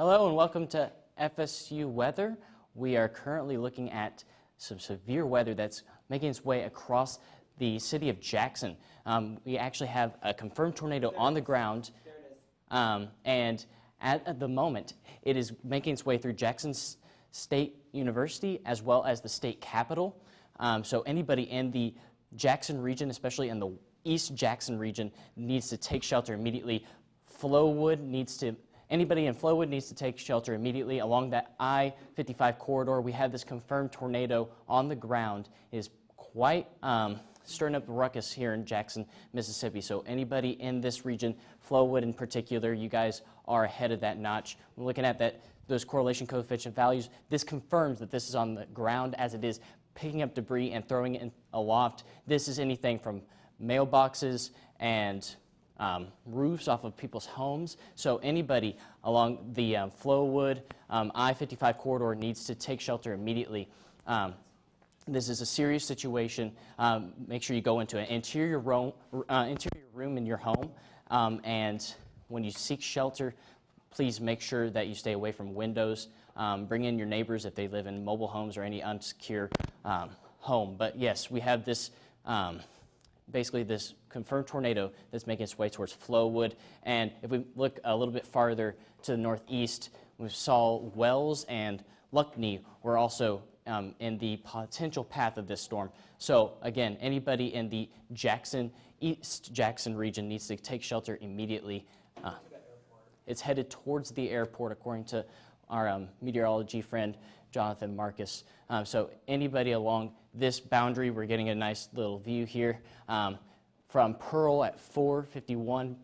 Hello and welcome to FSU weather. We are currently looking at some severe weather that's making its way across the city of Jackson. We actually have a confirmed tornado on the ground, and at the moment it is making its way through Jackson State University as well as the state capitol. So anybody in the Jackson region, especially in the East Jackson region, needs to take shelter immediately. Anybody in Flowwood needs to take shelter immediately along that I-55 corridor. We have this confirmed tornado on the ground. It is quite stirring up the ruckus here in Jackson, Mississippi. So anybody in this region, Flowwood in particular, you guys are ahead of that notch. We're looking at those correlation coefficient values. This confirms that this is on the ground as it is picking up debris and throwing it in aloft. This is anything from mailboxes and roofs off of people's homes. So anybody along the Flowwood I-55 corridor needs to take shelter immediately. This is a serious situation. Make sure you go into an interior room in your home, and when you seek shelter, please make sure that you stay away from windows. Bring in your neighbors if they live in mobile homes or any unsecure home. But yes, we have this basically this confirmed tornado that's making its way towards Flowwood. And if we look a little bit farther to the northeast, we saw Wells and Luckney were also in the potential path of this storm. So again, anybody in the East Jackson region needs to take shelter immediately. It's headed towards the airport, according to our meteorology friend, Jonathan Marcus. So anybody along this boundary, we're getting a nice little view here from Pearl at 4:51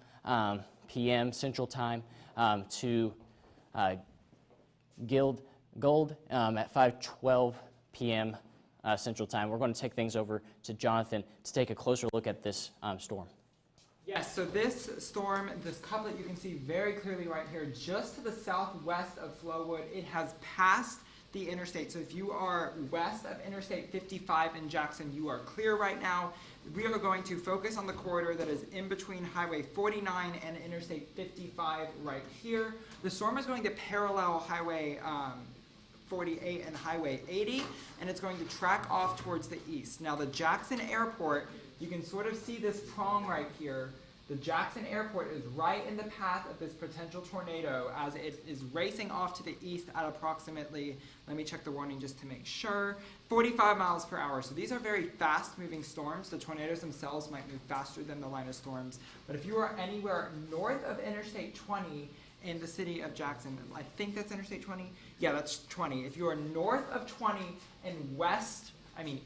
p.m. Central Time to Gold at 5:12 p.m. Central Time. We're going to take things over to Jonathan to take a closer look at this storm. Yes, so this storm, this couplet you can see very clearly right here, just to the southwest of Flowwood. It has passed the interstate. So if you are west of Interstate 55 in Jackson, you are clear right now. We are going to focus on the corridor that is in between Highway 49 and Interstate 55 right here. The storm is going to parallel Highway 48 and Highway 80, and it's going to track off towards the east. Now the Jackson Airport, you can sort of see this prong right here. The Jackson Airport is right in the path of this potential tornado as it is racing off to the east at approximately, let me check the warning just to make sure, 45 miles per hour. So these are very fast moving storms. The tornadoes themselves might move faster than the line of storms. But if you are anywhere north of Interstate 20 in the city of Jackson, I think that's Interstate 20? Yeah, that's 20. If you are north of 20 and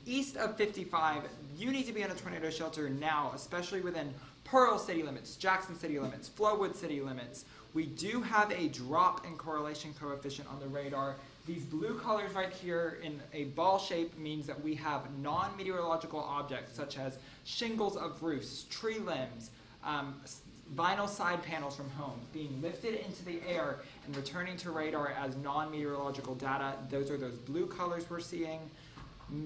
east of 55, you need to be in a tornado shelter now, especially within Pearl city limits, Jackson city limits, Flowwood city limits. We do have a drop in correlation coefficient on the radar. These blue colors right here in a ball shape means that we have non-meteorological objects such as shingles of roofs, tree limbs, vinyl side panels from homes being lifted into the air and returning to radar as non-meteorological data. Those are those blue colors we're seeing.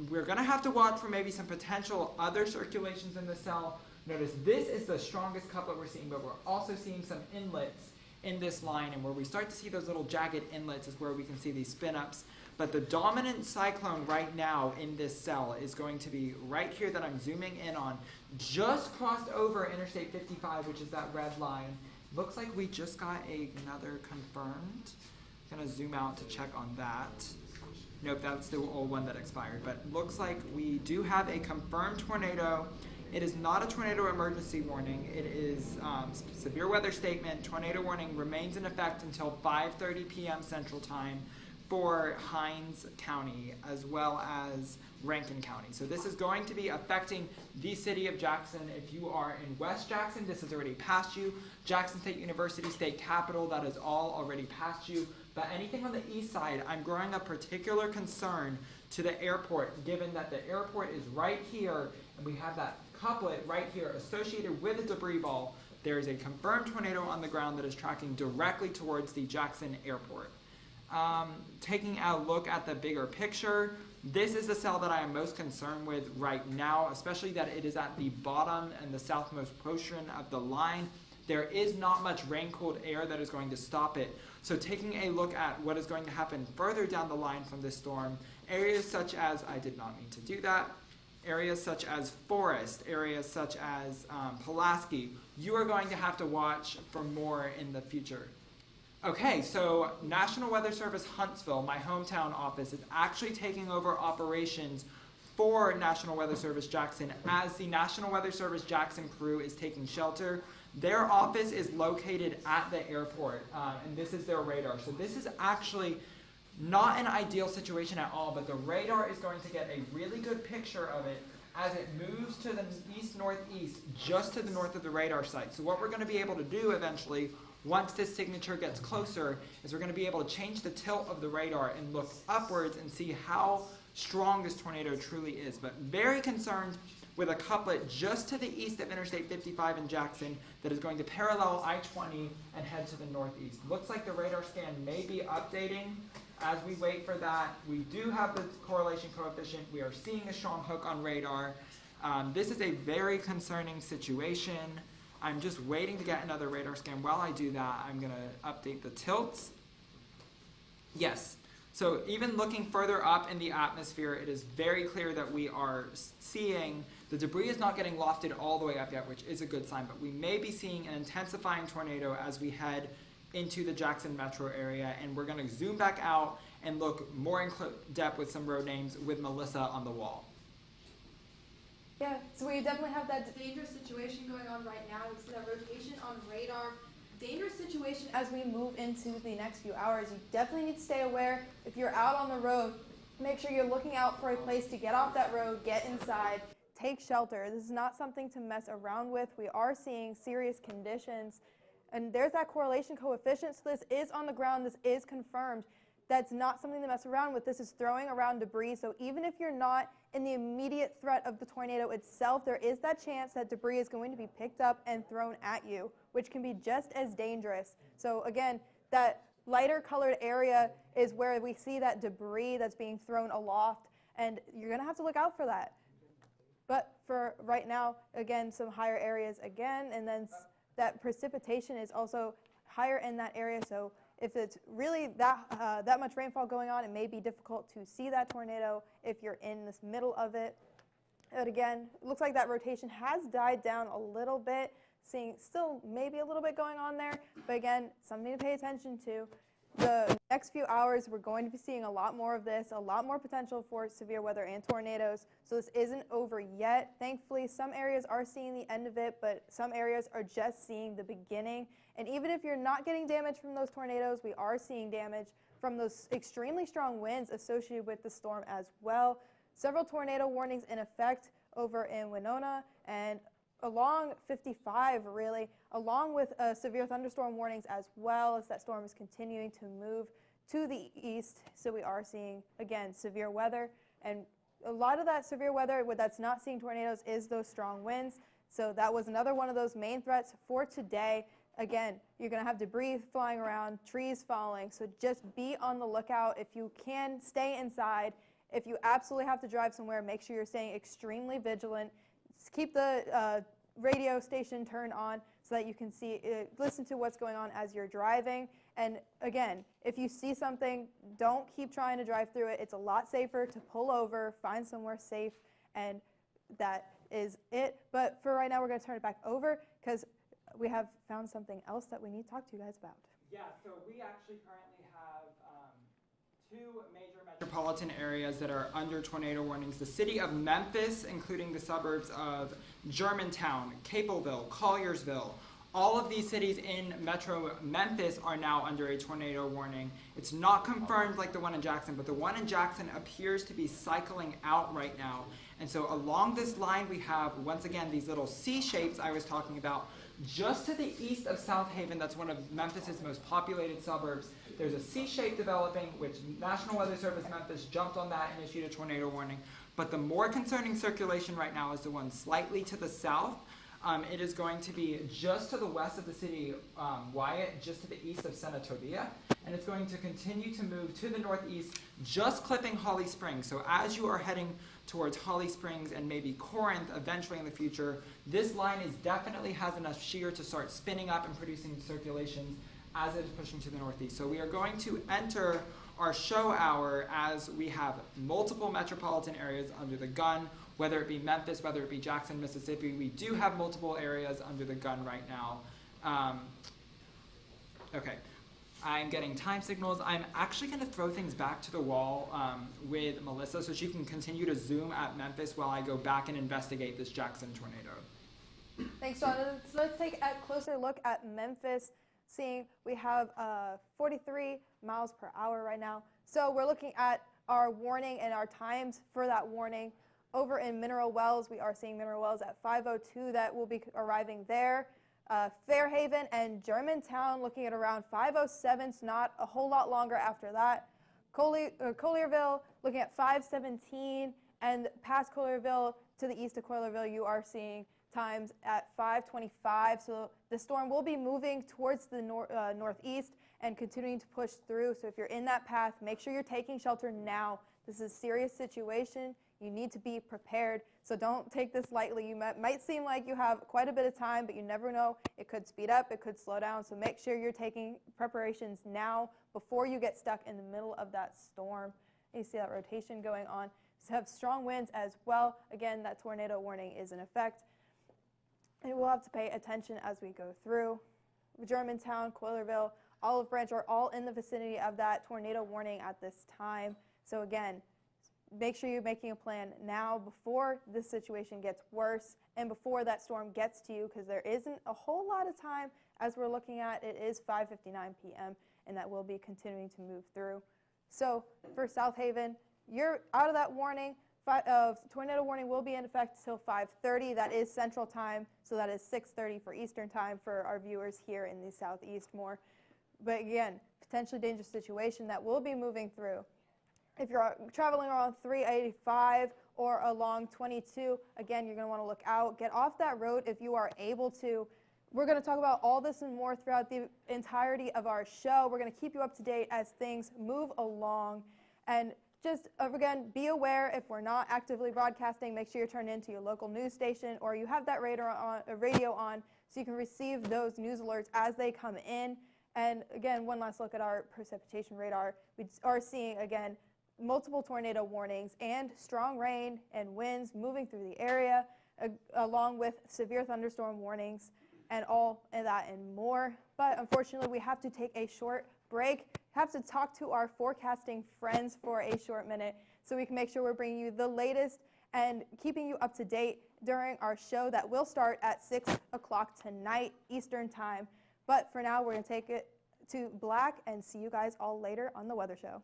We're going to have to watch for maybe some potential other circulations in the cell. Notice this is the strongest couplet we're seeing, but we're also seeing some inlets in this line, and where we start to see those little jagged inlets is where we can see these spin-ups. But the dominant cyclone right now in this cell is going to be right here that I'm zooming in on, just crossed over Interstate 55, which is that red line. Looks like we just got another confirmed. I'm going to zoom out to check on that. Nope, that's the old one that expired, but looks like we do have a confirmed tornado. It is not a tornado emergency warning. It is severe weather statement. Tornado warning remains in effect until 5:30 p.m. Central Time for Hinds County as well as Rankin County. So this is going to be affecting the city of Jackson. If you are in West Jackson, this has already passed you. Jackson State University, state capitol, that is all already past you. But anything on the east side, I'm growing a particular concern to the airport, given that the airport is right here and we have that couplet right here associated with a debris ball. There is a confirmed tornado on the ground that is tracking directly towards the Jackson Airport. Taking a look at the bigger picture, this is the cell that I am most concerned with right now, especially that it is at the bottom and the southmost portion of the line. there is not much rain-cooled air that is going to stop it. So taking a look at what is going to happen further down the line from this storm, areas such as, I did not mean to do that, areas such as Forest, areas such as Pulaski, you are going to have to watch for more in the future. Okay, so National Weather Service Huntsville, my hometown office, is actually taking over operations for National Weather Service Jackson as the National Weather Service Jackson crew is taking shelter. Their office is located at the airport, and this is their radar. So this is actually not an ideal situation at all, but the radar is going to get a really good picture of it as it moves to the east-northeast, just to the north of the radar site. So what we're going to be able to do eventually, once this signature gets closer, is we're going to be able to change the tilt of the radar and look upwards and see how strong this tornado truly is. But very concerned with a couplet just to the east of Interstate 55 in Jackson that is going to parallel I-20 and head to the northeast. Looks like the radar scan may be updating. As we wait for that, we do have the correlation coefficient. We are seeing a strong hook on radar. This is a very concerning situation. I'm just waiting to get another radar scan. While I do that, I'm going to update the tilts. Yes. So even looking further up in the atmosphere, it is very clear that we are seeing the debris is not getting lofted all the way up yet, which is a good sign, but we may be seeing an intensifying tornado as we head into the Jackson metro area, and we're going to zoom back out and look more in depth with some road names with Melissa on the wall. Yeah, so we definitely have that dangerous situation going on right now. We see that rotation on radar. Dangerous situation as we move into the next few hours. You definitely need to stay aware. If you're out on the road, make sure you're looking out for a place to get off that road, get inside, take shelter. This is not something to mess around with. We are seeing serious conditions. And there's that correlation coefficient, so this is on the ground, this is confirmed. That's not something to mess around with. This is throwing around debris, so even if you're not in the immediate threat of the tornado itself, there is that chance that debris is going to be picked up and thrown at you, which can be just as dangerous. So again, that lighter colored area is where we see that debris that's being thrown aloft, and you're going to have to look out for that. But for right now, again, some higher areas again, and then that precipitation is also higher in that area, so if it's really that much rainfall going on, it may be difficult to see that tornado if you're in this middle of it. But again, it looks like that rotation has died down a little bit, seeing still maybe a little bit going on there, but again, something to pay attention to. The next few hours, we're going to be seeing a lot more of this, a lot more potential for severe weather and tornadoes. So this isn't over yet. Thankfully, some areas are seeing the end of it, but some areas are just seeing the beginning. And even if you're not getting damage from those tornadoes, we are seeing damage from those extremely strong winds associated with the storm as well. Several tornado warnings in effect over in Winona and along 55, really, along with severe thunderstorm warnings as well as that storm is continuing to move to the east. So we are seeing, again, severe weather. And a lot of that severe weather that's not seeing tornadoes is those strong winds. So that was another one of those main threats for today. Again, you're going to have debris flying around, trees falling. So just be on the lookout. If you can, stay inside. If you absolutely have to drive somewhere, make sure you're staying extremely vigilant. Just keep the radio station turned on so that you can see, listen to what's going on as you're driving. And again, if you see something, don't keep trying to drive through it. It's a lot safer to pull over, find somewhere safe, and that is it. But for right now, we're going to turn it back over because we have found something else that we need to talk to you guys about. Yeah, so we actually currently have two major metropolitan areas that are under tornado warnings. The city of Memphis, including the suburbs of Germantown, Capelville, Colliersville. All of these cities in Metro Memphis are now under a tornado warning. It's not confirmed like the one in Jackson, but the one in Jackson appears to be cycling out right now. And so along this line, we have, once again, these little C shapes I was talking about. Just to the east of South Haven, that's one of Memphis's most populated suburbs, there's a C shape developing, which National Weather Service Memphis jumped on that and issued a tornado warning. But the more concerning circulation right now is the one slightly to the south. It is going to be just to the west of the city, Wyatt, just to the east of Senatobia, and it's going to continue to move to the northeast, just clipping Holly Springs. So as you are heading towards Holly Springs and maybe Corinth eventually in the future, this line definitely has enough shear to start spinning up and producing circulations as it is pushing to the northeast. So we are going to enter our show hour as we have multiple metropolitan areas under the gun, whether it be Memphis, whether it be Jackson, Mississippi. We do have multiple areas under the gun right now. Okay. I'm getting time signals. I'm actually going to throw things back to the wall with Melissa so she can continue to zoom at Memphis while I go back and investigate this Jackson tornado. Thanks, John. So let's take a closer look at Memphis. Seeing we have 43 miles per hour right now. So we're looking at our warning and our times for that warning. Over in Mineral Wells, we are seeing Mineral Wells at 5:02 that will be arriving there. Fairhaven and Germantown looking at around 5:07, so not a whole lot longer after that. Collierville looking at 5:17, and past Collierville to the east of Collierville, you are seeing times at 5:25. So the storm will be moving towards the northeast and continuing to push through. So if you're in that path, make sure you're taking shelter now. This is a serious situation. You need to be prepared, so don't take this lightly. You might seem like you have quite a bit of time, but you never know. It could speed up, it could slow down, so make sure you're taking preparations now before you get stuck in the middle of that storm. You see that rotation going on. So have strong winds as well. Again, that tornado warning is in effect. And we'll have to pay attention as we go through. Germantown, Collierville, Olive Branch are all in the vicinity of that tornado warning at this time. So again, make sure you're making a plan now before this situation gets worse and before that storm gets to you, because there isn't a whole lot of time. As we're looking at, it is 5:59 p.m. and that will be continuing to move through. So for South Haven, you're out of that warning. Tornado warning will be in effect until 5:30. That is Central Time, so that is 6:30 for Eastern Time for our viewers here in the Southeast more. But again, potentially dangerous situation that will be moving through. If you're traveling around 385 or along 22, again, you're going to want to look out. Get off that road if you are able to. We're going to talk about all this and more throughout the entirety of our show. We're going to keep you up to date as things move along. And just, again, be aware if we're not actively broadcasting, make sure you're turned into your local news station or you have that radio on so you can receive those news alerts as they come in. And again, one last look at our precipitation radar. We are seeing, again, multiple tornado warnings and strong rain and winds moving through the area, along with severe thunderstorm warnings and all of that and more. But unfortunately, we have to take a short break, have to talk to our forecasting friends for a short minute so we can make sure we're bringing you the latest and keeping you up to date during our show that will start at 6 o'clock tonight Eastern Time. But for now, we're going to take it to black and see you guys all later on the weather show.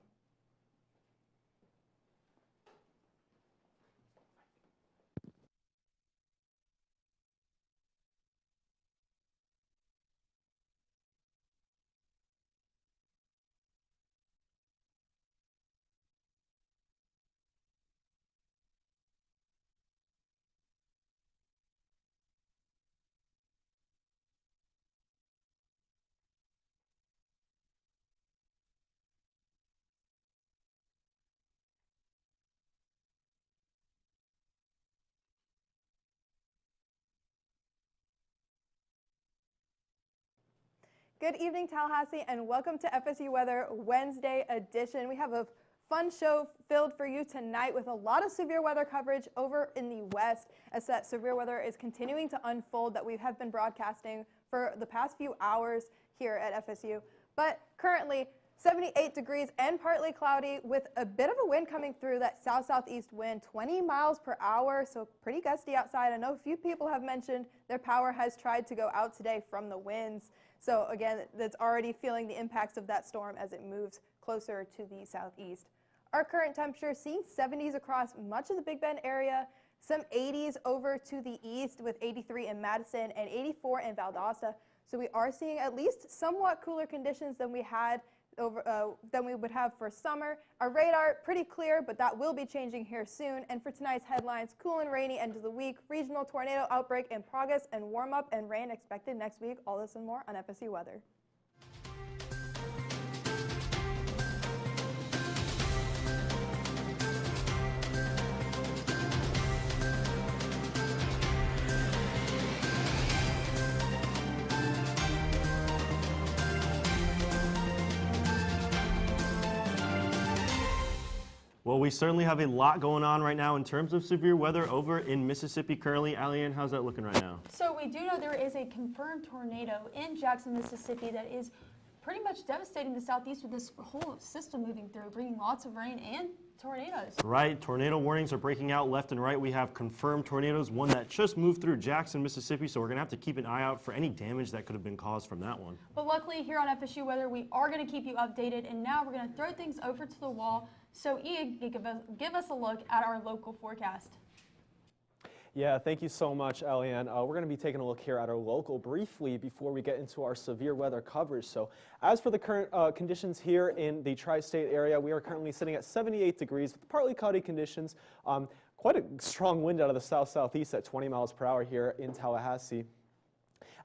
Good evening, Tallahassee, and welcome to FSU Weather Wednesday edition. We have a fun show filled for you tonight with a lot of severe weather coverage over in the west, as that severe weather is continuing to unfold that we have been broadcasting for the past few hours here at FSU. But currently, 78 degrees and partly cloudy with a bit of a wind coming through, that south-southeast wind, 20 miles per hour, so pretty gusty outside. I know a few people have mentioned their power has tried to go out today from the winds. So again, that's already feeling the impacts of that storm as it moves closer to the southeast. Our current temperature seeing 70s across much of the Big Bend area, some 80s over to the east with 83 in Madison and 84 in Valdosta. So we are seeing at least somewhat cooler conditions than we had than we would have for summer. Our radar pretty clear, but that will be changing here soon. And for tonight's headlines, cool and rainy end of the week, regional tornado outbreak in progress, and warm up and rain expected next week. All this and more on FSU Weather. Well, we certainly have a lot going on right now in terms of severe weather over in Mississippi currently. Allie-Ann, how's that looking right now? So we do know there is a confirmed tornado in Jackson, Mississippi that is pretty much devastating the southeast with this whole system moving through, bringing lots of rain and tornadoes. Right, tornado warnings are breaking out left and right. We have confirmed tornadoes, one that just moved through Jackson, Mississippi, so we're going to have to keep an eye out for any damage that could have been caused from that one. But luckily here on FSU Weather, we are going to keep you updated, and now we're going to throw things over to the wall so Ian can give us a look at our local forecast. Yeah, thank you so much, Allie-Ann. We're going to be taking a look here at our local briefly before we get into our severe weather coverage. So as for the current conditions here in the tri-state area, we are currently sitting at 78 degrees with partly cloudy conditions. Quite a strong wind out of the south-southeast at 20 miles per hour here in Tallahassee.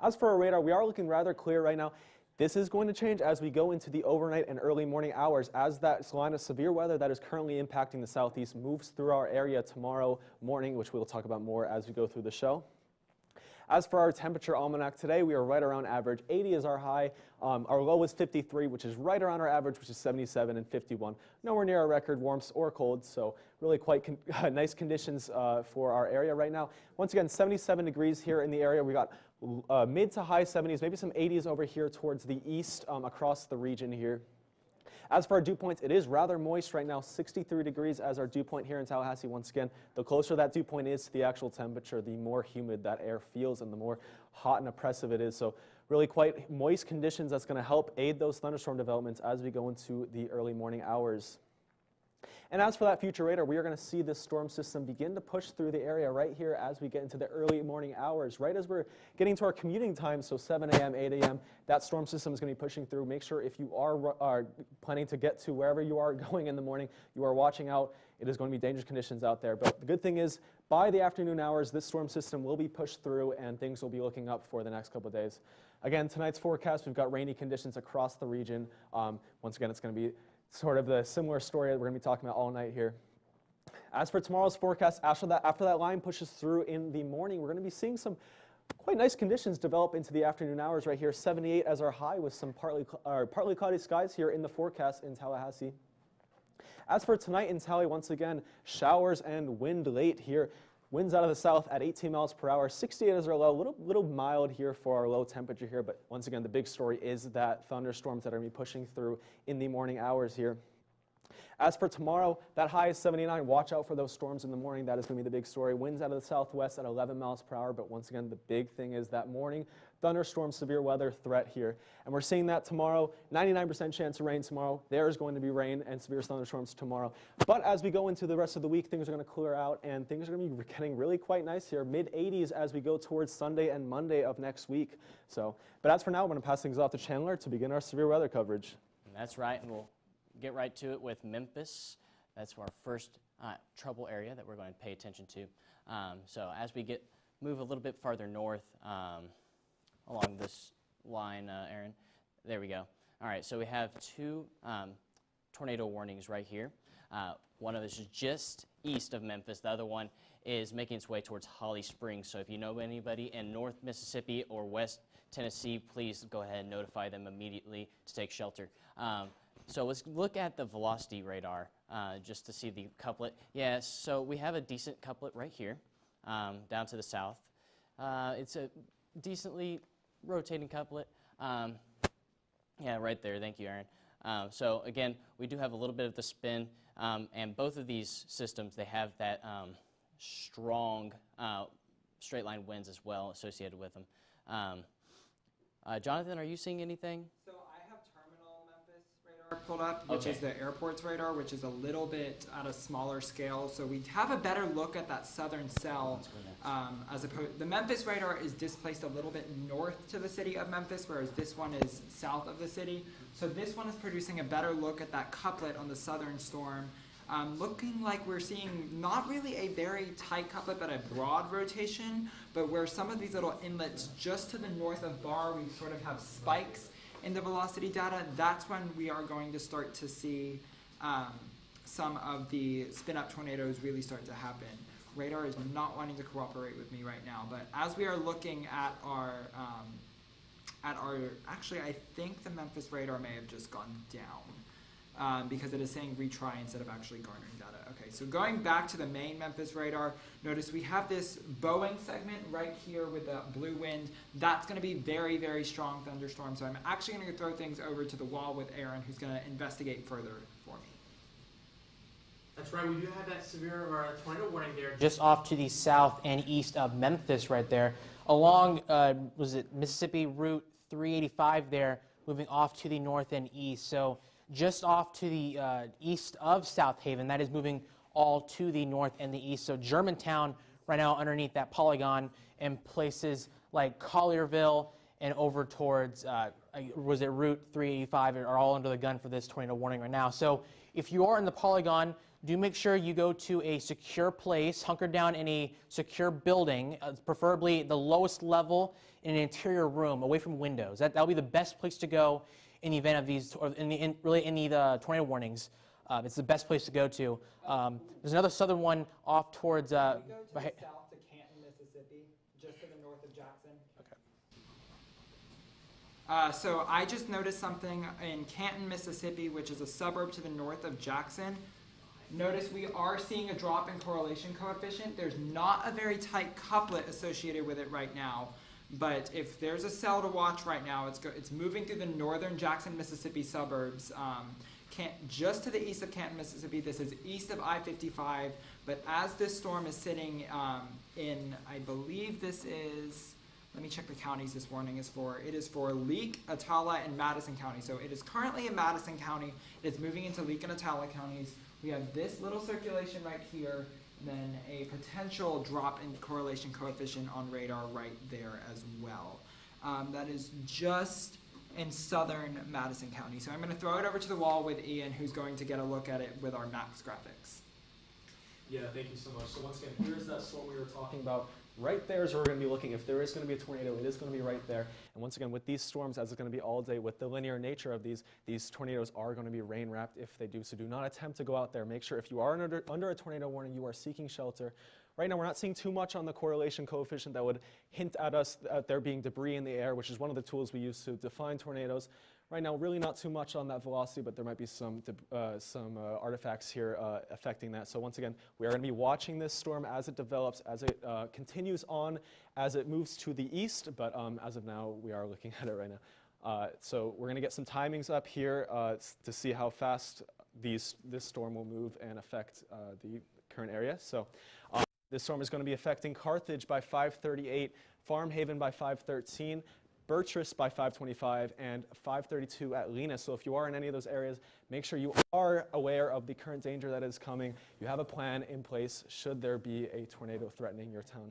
As for our radar, we are looking rather clear right now. This is going to change as we go into the overnight and early morning hours as that line of severe weather that is currently impacting the southeast moves through our area tomorrow morning, which we'll talk about more as we go through the show. As for our temperature almanac today, we are right around average. 80 is our high. Our low is 53, which is right around our average, which is 77 and 51. Nowhere near our record warmths or colds, so really quite nice conditions for our area right now. Once again, 77 degrees here in the area. We got mid to high 70s, maybe some 80s over here towards the east across the region here. As for our dew points, it is rather moist right now, 63 degrees as our dew point here in Tallahassee. Once again, the closer that dew point is to the actual temperature, the more humid that air feels and the more hot and oppressive it is. So really quite moist conditions that's going to help aid those thunderstorm developments as we go into the early morning hours. And as for that future radar, we are going to see this storm system begin to push through the area right here as we get into the early morning hours. Right as we're getting to our commuting time, so 7 a.m., 8 a.m., that storm system is going to be pushing through. Make sure if you are planning to get to wherever you are going in the morning, you are watching out. It is going to be dangerous conditions out there. But the good thing is, by the afternoon hours, this storm system will be pushed through and things will be looking up for the next couple of days. Again, tonight's forecast, we've got rainy conditions across the region. Once again, it's going to be sort of the similar story that we're going to be talking about all night here. As for tomorrow's forecast, after that line pushes through in the morning, we're going to be seeing some quite nice conditions develop into the afternoon hours right here. 78 as our high with some partly cloudy skies here in the forecast in Tallahassee. As for tonight in Tally, once again, showers and wind late here. Winds out of the south at 18 miles per hour. 68 is our low, little mild here for our low temperature here, but once again, the big story is that thunderstorms that are going to be pushing through in the morning hours here. As for tomorrow, that high is 79. Watch out for those storms in the morning. That is going to be the big story. Winds out of the southwest at 11 miles per hour, but once again, the big thing is that morning thunderstorm severe weather threat here. And we're seeing that tomorrow, 99% chance of rain tomorrow. There is going to be rain and severe thunderstorms tomorrow. But as we go into the rest of the week, things are going to clear out and things are going to be getting really quite nice here. Mid-80s as we go towards Sunday and Monday of next week. But as for now, I'm going to pass things off to Chandler to begin our severe weather coverage. And that's right, and we'll get right to it with Memphis. That's our first trouble area that we're going to pay attention to. So as we move a little bit farther north along this line, Aaron, there we go. All right, so we have two tornado warnings right here. One of us is just east of Memphis. The other one is making its way towards Holly Springs. So if you know anybody in North Mississippi or West Tennessee, please go ahead and notify them immediately to take shelter. So let's look at the velocity radar just to see the couplet. Yeah, so we have a decent couplet right here down to the south. It's a decently rotating couplet. Yeah, right there. Thank you, Aaron. So again, we do have a little bit of the spin, and both of these systems, they have that strong straight line winds as well associated with them. Jonathan, are you seeing anything? So I have terminal Memphis radar pulled up, which is the airport's radar, which is a little bit at a smaller scale. So we have a better look at that southern cell. As opposed, the Memphis radar is displaced a little bit north to the city of Memphis, whereas this one is south of the city. So this one is producing a better look at that couplet on the southern storm. Looking like we're seeing not really a very tight couplet, but a broad rotation, but where some of these little inlets just to the north of Barr, we sort of have spikes in the velocity data. That's when we are going to start to see some of the spin-up tornadoes really start to happen. Radar is not wanting to cooperate with me right now, but as we are looking at our actually I think the Memphis radar may have just gone down. because it is saying retry instead of actually garnering data. Okay, so going back to the main Memphis radar, notice we have this Boeing segment right here with the blue wind. That's going to be very, very strong thunderstorm. So I'm actually going to throw things over to the wall with Aaron, who's going to investigate further for me. That's right, we do have that severe tornado warning there. Just off to the south and east of Memphis right there. Along, was it Mississippi Route 385 there, moving off to the north and east. So just off to the east of South Haven, that is moving all to the north and the east. So Germantown right now underneath that polygon, and places like Collierville and over towards, was it Route 385, are all under the gun for this tornado warning right now. So if you are in the polygon, do make sure you go to a secure place, hunker down in a secure building, preferably the lowest level in an interior room, away from windows. That'll be the best place to go in the event of these, or really any tornado warnings. It's the best place to go to. There's another southern one off towards. We go to the south to Canton, Mississippi, just to the north of Jackson. Okay. So I just noticed something in Canton, Mississippi, which is a suburb to the north of Jackson. Notice we are seeing a drop in correlation coefficient. There's not a very tight couplet associated with it right now, but if there's a cell to watch right now, it's moving through the northern Jackson, Mississippi suburbs. Just to the east of Canton, Mississippi. This is east of I-55, but as this storm is sitting in, I believe this is, let me check the counties this warning is for. It is for Leake, Atala, and Madison County. So it is currently in Madison County. It's moving into Leake and Atala counties. We have this little circulation right here, and then a potential drop in correlation coefficient on radar right there as well. That is just in southern Madison County. So I'm going to throw it over to the wall with Ian, who's going to get a look at it with our maps graphics. Yeah, thank you so much. So once again, here's that storm we were talking about. Right there is where we're going to be looking. If there is going to be a tornado, it is going to be right there. And once again, with these storms, as it's going to be all day, with the linear nature of these tornadoes are going to be rain wrapped if they do. So do not attempt to go out there. Make sure if you are under a tornado warning, you are seeking shelter. Right now, we're not seeing too much on the correlation coefficient that would hint at us at there being debris in the air, which is one of the tools we use to define tornadoes. Right now, really not too much on that velocity, but there might be some artifacts here affecting that. So once again, we are going to be watching this storm as it develops, as it continues on, as it moves to the east. But as of now, we are looking at it right now. So we're going to get some timings up here to see how fast this storm will move and affect the current area. So this storm is going to be affecting Carthage by 5:38, Farmhaven by 5:13. Burtress by 5:25 and 5:32 at Lena. So if you are in any of those areas, make sure you are aware of the current danger that is coming. You have a plan in place should there be a tornado threatening your town.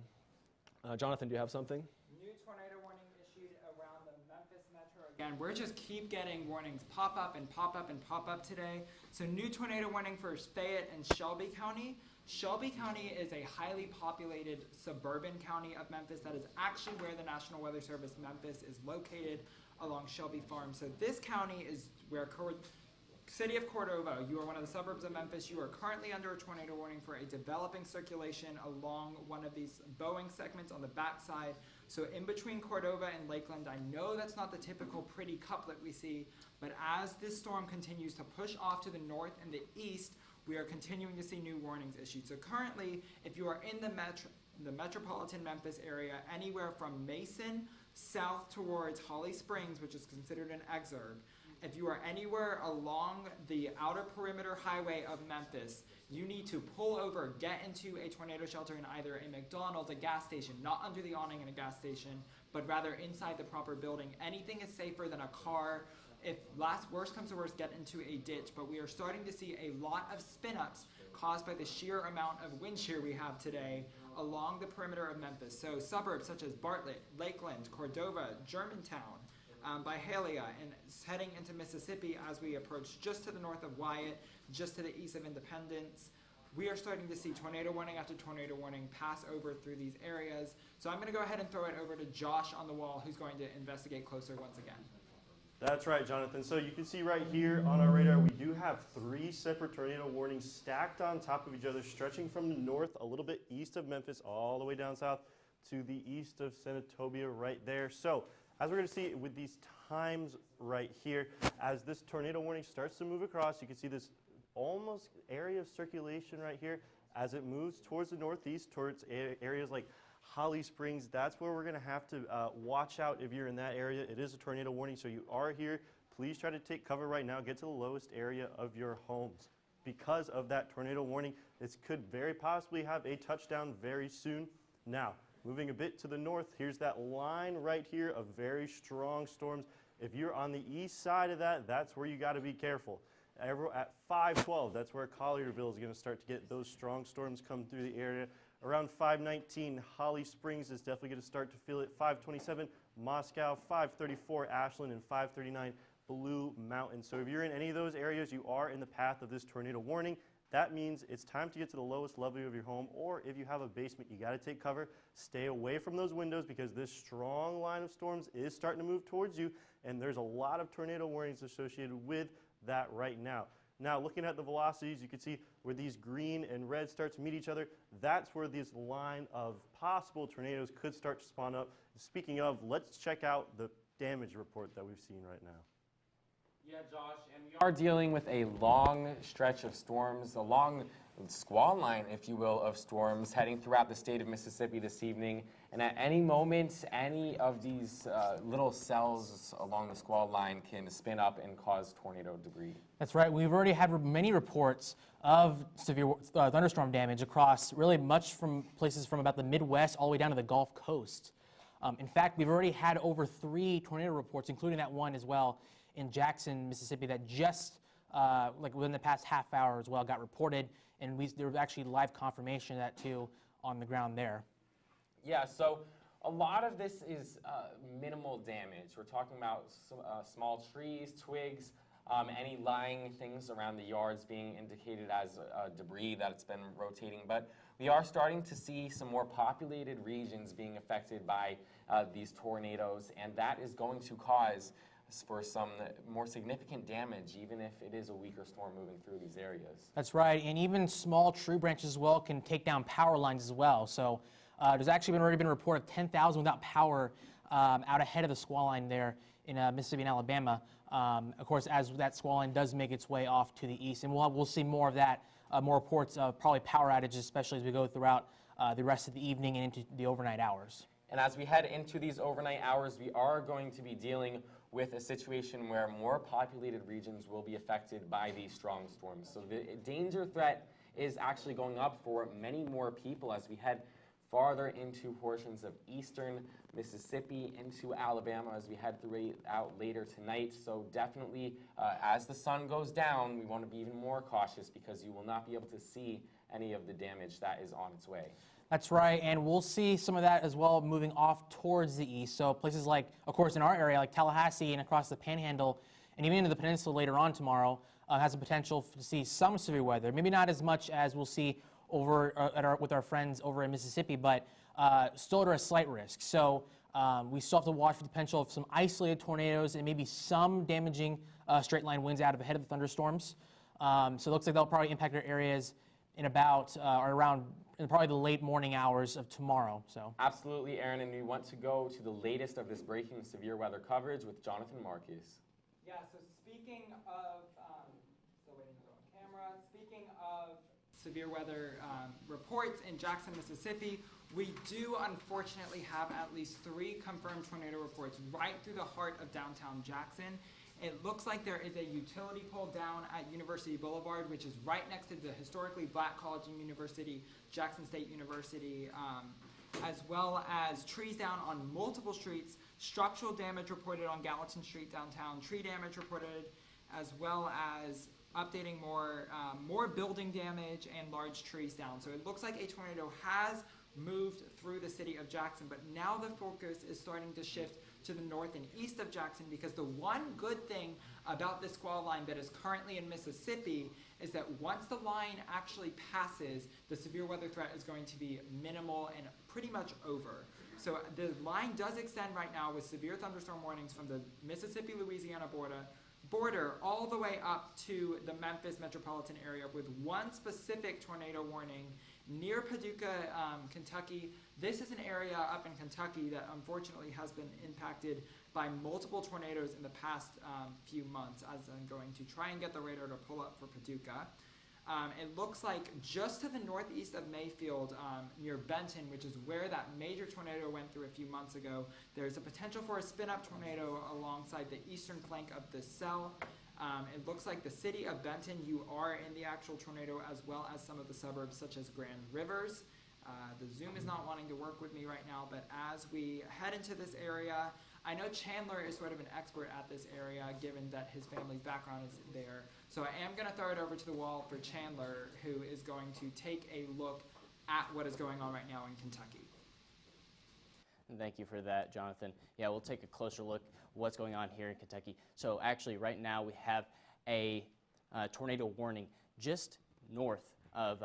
Jonathan, do you have something? New tornado warning issued around the Memphis metro. Again, we're just keep getting warnings pop up and pop up and pop up today. So new tornado warning for Fayette and Shelby County. Shelby County is a highly populated suburban county of Memphis. That is actually where the National Weather Service Memphis is located, along Shelby Farm. So this county is where City of Cordova, you are one of the suburbs of Memphis. You are currently under a tornado warning for a developing circulation along one of these Boeing segments on the backside. So in between Cordova and Lakeland, I know that's not the typical pretty couplet we see, but as this storm continues to push off to the north and the east, we are continuing to see new warnings issued. So currently, if you are in the metropolitan Memphis area, anywhere from Mason south towards Holly Springs, which is considered an exurb, if you are anywhere along the outer perimeter highway of Memphis, you need to pull over, get into a tornado shelter in either a McDonald's, a gas station, not under the awning in a gas station, but rather inside the proper building. Anything is safer than a car. If worst comes to worst, get into a ditch. But we are starting to see a lot of spin-ups caused by the sheer amount of wind shear we have today along the perimeter of Memphis. So suburbs such as Bartlett, Lakeland, Cordova, Germantown, Byhalia, and heading into Mississippi as we approach just to the north of Wyatt, just to the east of Independence. We are starting to see tornado warning after tornado warning pass over through these areas. So I'm going to go ahead and throw it over to Josh on the wall, who's going to investigate closer once again. That's right, Jonathan. So you can see right here on our radar, we do have 3 separate tornado warnings stacked on top of each other, stretching from the north a little bit east of Memphis all the way down south to the east of Senatobia right there. So As we're going to see with these times right here, as this tornado warning starts to move across, you can see this almost area of circulation right here. As it moves towards the northeast, towards areas like Holly Springs, that's where we're going to have to watch out if you're in that area. It is a tornado warning, so you are here. Please try to take cover right now. Get to the lowest area of your homes. Because of that tornado warning, this could very possibly have a touchdown very soon. Now, moving a bit to the north, here's that line right here of very strong storms. If you're on the east side of that, that's where you got to be careful. At 5:12, that's where Collierville is going to start to get those strong storms come through the area. Around 5:19, Holly Springs is definitely going to start to feel it. 5:27, Moscow, 5:34, Ashland, and 5:39, Blue Mountain. So if you're in any of those areas, you are in the path of this tornado warning. That means it's time to get to the lowest level of your home, or if you have a basement, you got to take cover. Stay away from those windows because this strong line of storms is starting to move towards you, and there's a lot of tornado warnings associated with that right now. Now, looking at the velocities, you can see where these green and red start to meet each other. That's where this line of possible tornadoes could start to spawn up. Speaking of, let's check out the damage report that we've seen right now. Yeah, Josh, and we are dealing with a long stretch of storms, a long squall line, if you will, of storms heading throughout the state of Mississippi this evening. And at any moment, any of these little cells along the squall line can spin up and cause tornado debris. That's right. We've already had many reports of severe thunderstorm damage across really much from places from about the Midwest all the way down to the Gulf Coast. In fact, we've already had over 3 tornado reports, including that one as well in Jackson, Mississippi, that just like within the past half hour as well got reported, and there was actually live confirmation of that too on the ground there. Yeah, so a lot of this is minimal damage. We're talking about small trees, twigs, any lying things around the yards being indicated as debris that's been rotating. But we are starting to see some more populated regions being affected by these tornadoes, and that is going to cause for some more significant damage, even if it is a weaker storm moving through these areas. That's right, and even small tree branches as well can take down power lines as well. So there's actually already been a report of 10,000 without power out ahead of the squall line there in Mississippi and Alabama. Of course, as that squall line does make its way off to the east, and we'll see more of that, more reports of probably power outages, especially as we go throughout the rest of the evening and into the overnight hours. And as we head into these overnight hours, we are going to be dealing with a situation where more populated regions will be affected by these strong storms. So the danger threat is actually going up for many more people as we head farther into portions of eastern Mississippi, into Alabama as we head throughout later tonight. So definitely, as the sun goes down, we want to be even more cautious because you will not be able to see any of the damage that is on its way. That's right, and we'll see some of that as well moving off towards the east. So places like, of course, in our area, like Tallahassee and across the Panhandle, and even into the peninsula later on tomorrow, has the potential to see some severe weather. Maybe not as much as we'll see over with our friends over in Mississippi, but still at a slight risk. So we still have to watch for the potential of some isolated tornadoes and maybe some damaging straight line winds out of ahead of the thunderstorms. So it looks like they'll probably impact our areas in about or around in probably the late morning hours of tomorrow. So Absolutely, Aaron, and we want to go to the latest of this breaking severe weather coverage with Jonathan Marcus. Yeah, so speaking of, still waiting to go on camera, speaking of severe weather reports in Jackson, Mississippi, we do unfortunately have at least 3 confirmed tornado reports right through the heart of downtown Jackson. It looks like there is a utility pole down at University Boulevard, which is right next to the historically black college and university, Jackson State University, as well as trees down on multiple streets, structural damage reported on Gallatin Street downtown, tree damage reported, as well as updating more building damage and large trees down. So it looks like a tornado has moved through the city of Jackson, but now the focus is starting to shift to the north and east of Jackson, because the one good thing about this squall line that is currently in Mississippi is that once the line actually passes, the severe weather threat is going to be minimal and pretty much over. So the line does extend right now with severe thunderstorm warnings from the Mississippi-Louisiana border all the way up to the Memphis metropolitan area, with one specific tornado warning near Paducah, Kentucky. This is an area up in Kentucky that unfortunately has been impacted by multiple tornadoes in the past few months, as I'm going to try and get the radar to pull up for Paducah. It looks like just to the northeast of Mayfield, near Benton, which is where that major tornado went through a few months ago, there's a potential for a spin-up tornado alongside the eastern flank of the cell. It looks like the city of Benton, you are in the actual tornado, as well as some of the suburbs such as Grand Rivers. The Zoom is not wanting to work with me right now, but as we head into this area, I know Chandler is sort of an expert at this area, given that his family's background is there. So I am going to throw it over to the wall for Chandler, who is going to take a look at what is going on right now in Kentucky. Thank you for that, Jonathan. Yeah, we'll take a closer look what's going on here in Kentucky. So actually, right now we have a tornado warning just north of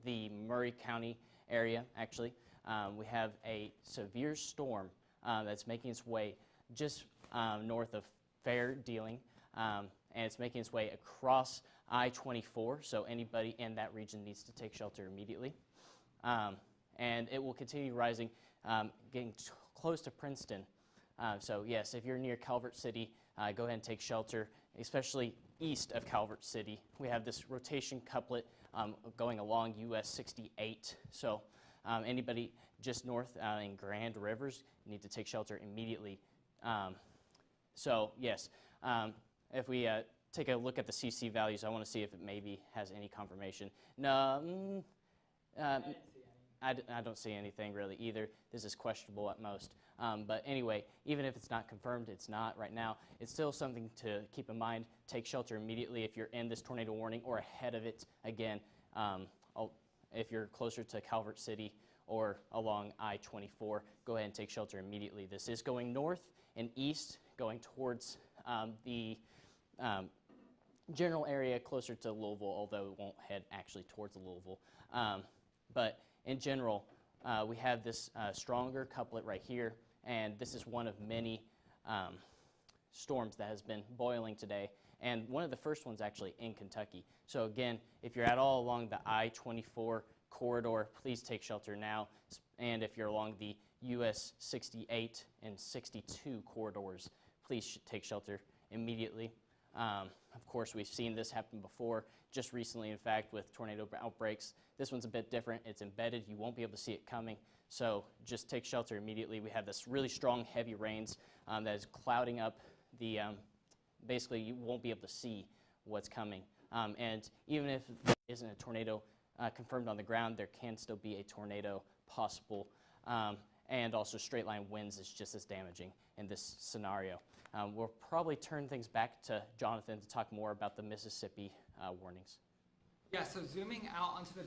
the Murray County area, actually. We have a severe storm that's making its way just north of Fair Dealing, and it's making its way across I-24, so anybody in that region needs to take shelter immediately. And it will continue rising, getting close to Princeton. So yes, if you're near Calvert City, go ahead and take shelter, especially east of Calvert City. We have this rotation couplet going along US 68. So anybody just north in Grand Rivers need to take shelter immediately. So yes, if we take a look at the CC values, I want to see if it maybe has any confirmation. No, I don't see anything really either. This is questionable at most. But anyway, even if it's not confirmed, it's not right now, it's still something to keep in mind. Take shelter immediately if you're in this tornado warning or ahead of it. Again, if you're closer to Calvert City or along I-24, go ahead and take shelter immediately. This is going north and east, going towards the general area closer to Louisville, although it won't head actually towards Louisville. But in general, we have this stronger couplet right here, and this is one of many storms that has been boiling today, and one of the first ones actually in Kentucky. So again, if you're at all along the I-24 corridor, please take shelter now, and if you're along the US 68 and 62 corridors, please take shelter immediately. Of course, we've seen this happen before, just recently, in fact, with tornado outbreaks. This one's a bit different. It's embedded. You won't be able to see it coming, so just take shelter immediately. We have this really strong, heavy rains that is clouding up the, basically, you won't be able to see what's coming. And even if there isn't a tornado confirmed on the ground, there can still be a tornado possible. And also straight line winds is just as damaging in this scenario. We'll probably turn things back to Jonathan to talk more about the Mississippi warnings. Yeah, so zooming out onto the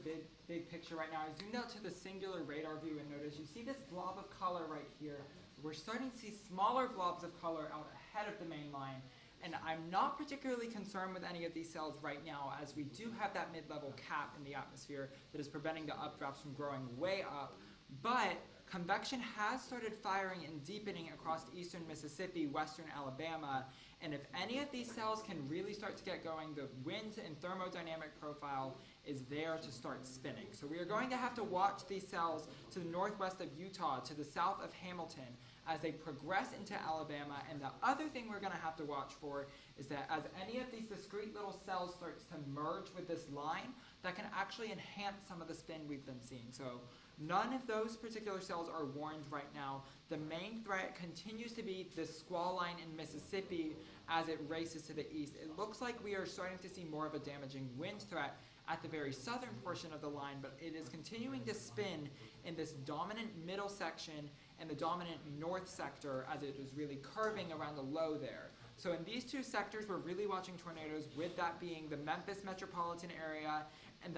big picture right now, I zoomed out to the singular radar view and notice you see this blob of color right here. We're starting to see smaller blobs of color out ahead of the main line. And I'm not particularly concerned with any of these cells right now, as we do have that mid-level cap in the atmosphere that is preventing the updrafts from growing way up. But convection has started firing and deepening across eastern Mississippi, western Alabama, and if any of these cells can really start to get going, the wind and thermodynamic profile is there to start spinning. So we are going to have to watch these cells to the northwest of Utah, to the south of Hamilton, as they progress into Alabama. And the other thing we're going to have to watch for is that as any of these discrete little cells starts to merge with this line, that can actually enhance some of the spin we've been seeing. So none of those particular cells are warned right now. The main threat continues to be the squall line in Mississippi as it races to the east. It looks like we are starting to see more of a damaging wind threat at the very southern portion of the line, but it is continuing to spin in this dominant middle section and the dominant north sector as it is really curving around the low there. So in these two sectors, we're really watching tornadoes, with that being the Memphis metropolitan area and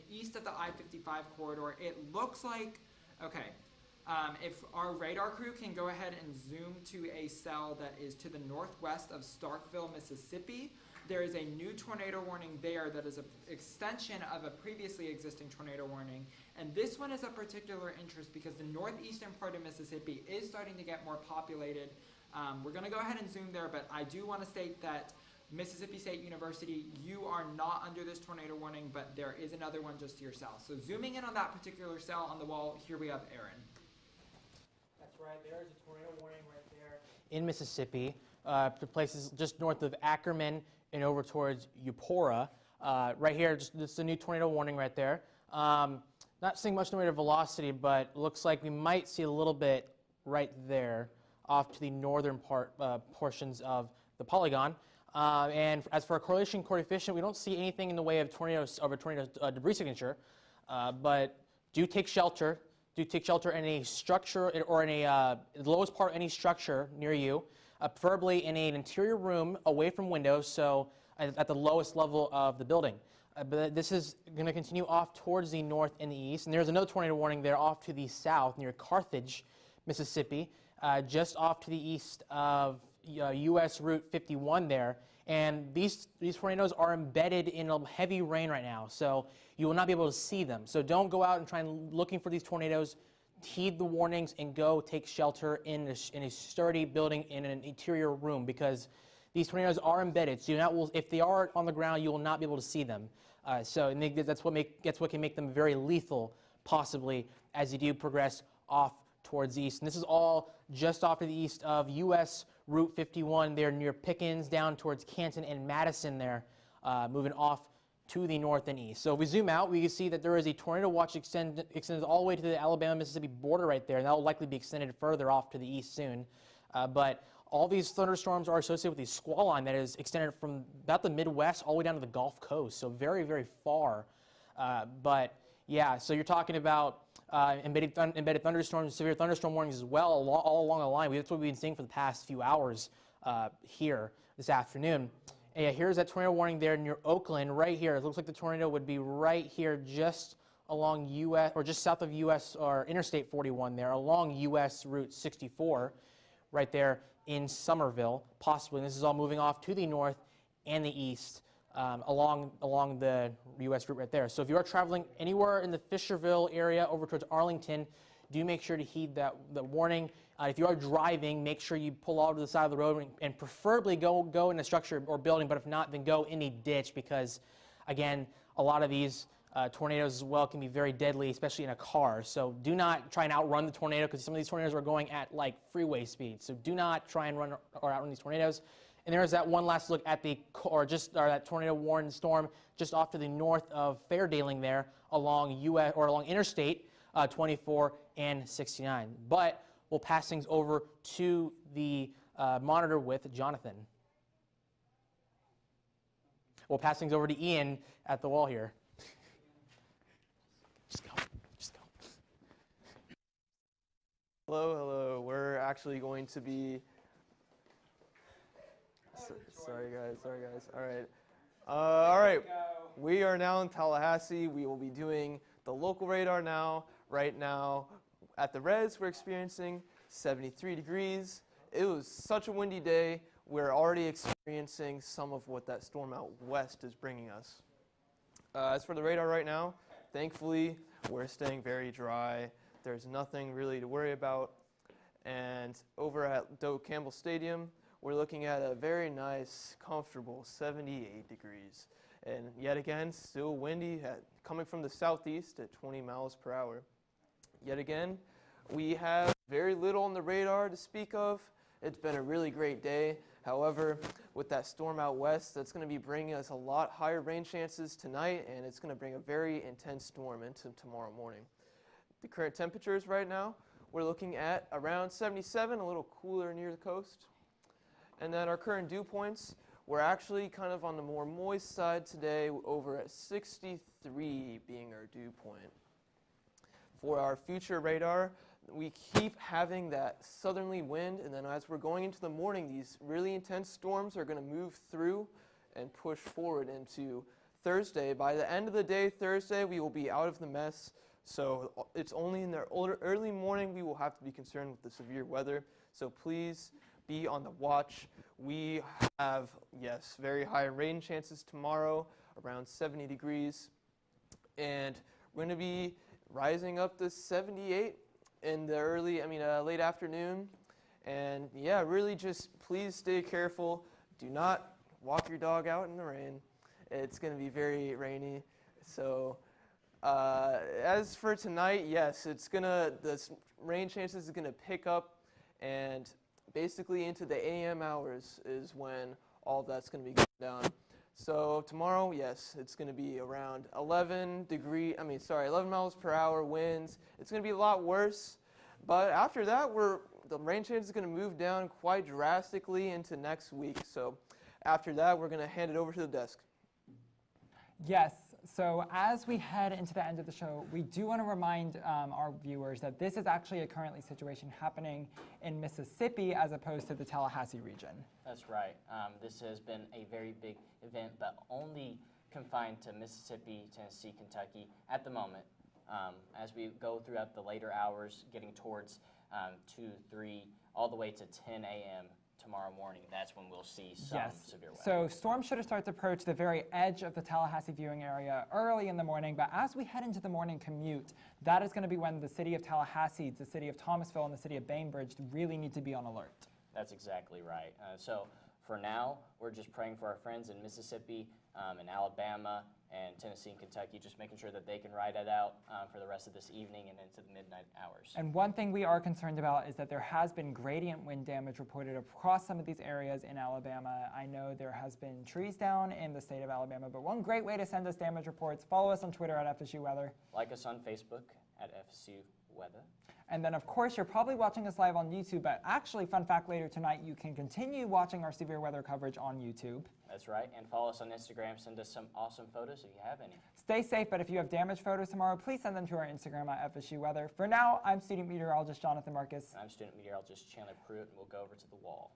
east of the I-55 corridor. It looks like, okay, if our radar crew can go ahead and zoom to a cell that is to the northwest of Starkville, Mississippi, there is a new tornado warning there that is an extension of a previously existing tornado warning. And this one is of particular interest because the northeastern part of Mississippi is starting to get more populated. We're going to go ahead and zoom there, but I do want to state that Mississippi State University, you are not under this tornado warning, but there is another one just to your south. So zooming in on that particular cell on the wall, here we have Aaron. That's right, there is a tornado warning right there. in Mississippi, to places just north of Ackerman and over towards Eupora. Right here, just a new tornado warning right there. Not seeing much in the way of velocity, but looks like we might see a little bit right there off to the northern portions of the polygon. And as for our correlation coefficient, we don't see anything in the way of tornadoes of a tornado debris signature, but do take shelter. Do take shelter in a structure or in the lowest part of any structure near you, preferably in an interior room away from windows, so at the lowest level of the building. But this is going to continue off towards the north and the east, and there's another tornado warning there off to the south near Carthage, Mississippi, just off to the east of U.S. Route 51 there. And these tornadoes are embedded in heavy rain right now, so you will not be able to see them. So don't go out and try and looking for these tornadoes. Heed the warnings and go take shelter in a sturdy building in an interior room, because these tornadoes are embedded. So if they are on the ground, you will not be able to see them. That's what can make them very lethal, possibly, as you do progress off towards the east. And this is all just off to the east of U.S. Route 51 there near Pickens, down towards Canton and Madison there, moving off to the north and east. So if we zoom out, we can see that there is a tornado watch extended all the way to the Alabama-Mississippi border right there, and that will likely be extended further off to the east soon. But all these thunderstorms are associated with the squall line that is extended from about the Midwest all the way down to the Gulf Coast, so very, very far. But yeah, so you're talking about embedded thunderstorms, severe thunderstorm warnings as well, all along the line. That's what we've been seeing for the past few hours here this afternoon. And yeah, here's that tornado warning there near Oakland, right here. It looks like the tornado would be right here, just along U.S. or just south of U.S. or Interstate 41 there, along U.S. Route 64, right there in Somerville, possibly. And this is all moving off to the north and the east along the U.S. route right there. So if you are traveling anywhere in the Fisherville area over towards Arlington, do make sure to heed the warning. If you are driving, make sure you pull out to the side of the road and preferably go in a structure or building, but if not, then go in a ditch, because, again, a lot of these tornadoes as well can be very deadly, especially in a car. So do not try and outrun the tornado, because some of these tornadoes are going at like freeway speed. So do not try and run or outrun these tornadoes. And there's that one last look at that tornado warning storm just off to the north of Fairdaling there, along Interstate 24 and 69. But we'll pass things over to the monitor with Jonathan. We'll pass things over to Ian at the wall here. Just go. Hello. We're actually going to be. Sorry guys. All right. We are now in Tallahassee. We will be doing the local radar now. Right now, at the res, we're experiencing 73 degrees. It was such a windy day. We're already experiencing some of what that storm out west is bringing us. As for the radar right now, thankfully, we're staying very dry. There's nothing really to worry about. And over at Doak Campbell Stadium, we're looking at a very nice, comfortable 78 degrees. And yet again, still windy, coming from the southeast at 20 miles per hour. Yet again, we have very little on the radar to speak of. It's been a really great day. However, with that storm out west, that's going to be bringing us a lot higher rain chances tonight, and it's going to bring a very intense storm into tomorrow morning. The current temperatures right now, we're looking at around 77, a little cooler near the coast. And then our current dew points, we're actually kind of on the more moist side today, over at 63 being our dew point. For our future radar, we keep having that southerly wind, and then as we're going into the morning, these really intense storms are going to move through and push forward into Thursday. By the end of the day, Thursday, we will be out of the mess. So it's only in the early morning we will have to be concerned with the severe weather. So please be on the watch. We have, yes, very high rain chances tomorrow, around 70 degrees. And we're going to be rising up to 78 in the late afternoon. And yeah, really just please stay careful. Do not walk your dog out in the rain. It's going to be very rainy. So as for tonight, yes, the rain chances is going to pick up, and basically into the AM hours is when all that's going to be going down. So tomorrow, yes, it's going to be around 11 miles per hour winds. It's going to be a lot worse. But after that, the rain chance is going to move down quite drastically into next week. So after that, we're going to hand it over to the desk. Yes, so as we head into the end of the show, we do want to remind our viewers that this is actually a currently situation happening in Mississippi as opposed to the Tallahassee region. That's right. This has been a very big event, but only confined to Mississippi, Tennessee, Kentucky at the moment. As we go throughout the later hours, getting towards 2, 3, all the way to 10 a.m. tomorrow morning, that's when we'll see some severe weather. So storms should start to approach the very edge of the Tallahassee viewing area early in the morning, but as we head into the morning commute, that is going to be when the city of Tallahassee, the city of Thomasville, and the city of Bainbridge really need to be on alert. That's exactly right. So for now, we're just praying for our friends in Mississippi, in Alabama, and Tennessee and Kentucky, just making sure that they can ride it out for the rest of this evening and into the midnight hours. And one thing we are concerned about is that there has been gradient wind damage reported across some of these areas in Alabama. I know there has been trees down in the state of Alabama, but one great way to send us damage reports, follow us on Twitter at FSU Weather. Like us on Facebook at FSU Weather. And then, of course, you're probably watching us live on YouTube, but actually, fun fact, later tonight, you can continue watching our severe weather coverage on YouTube. That's right, and follow us on Instagram. Send us some awesome photos if you have any. Stay safe, but if you have damaged photos tomorrow, please send them to our Instagram at FSU Weather. For now, I'm student meteorologist Jonathan Marcus. And I'm student meteorologist Chandler Pruitt, and we'll go over to the wall.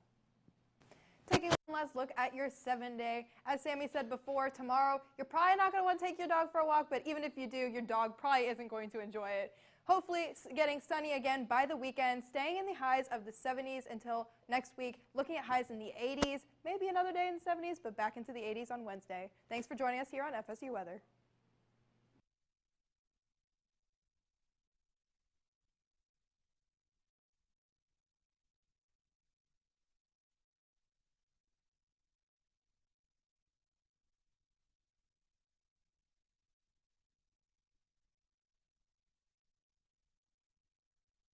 Taking one last look at your 7-day. As Sammy said before, tomorrow, you're probably not going to want to take your dog for a walk, but even if you do, your dog probably isn't going to enjoy it. Hopefully it's getting sunny again by the weekend, staying in the highs of the 70s until next week, looking at highs in the 80s, maybe another day in the 70s, but back into the 80s on Wednesday. Thanks for joining us here on FSU Weather.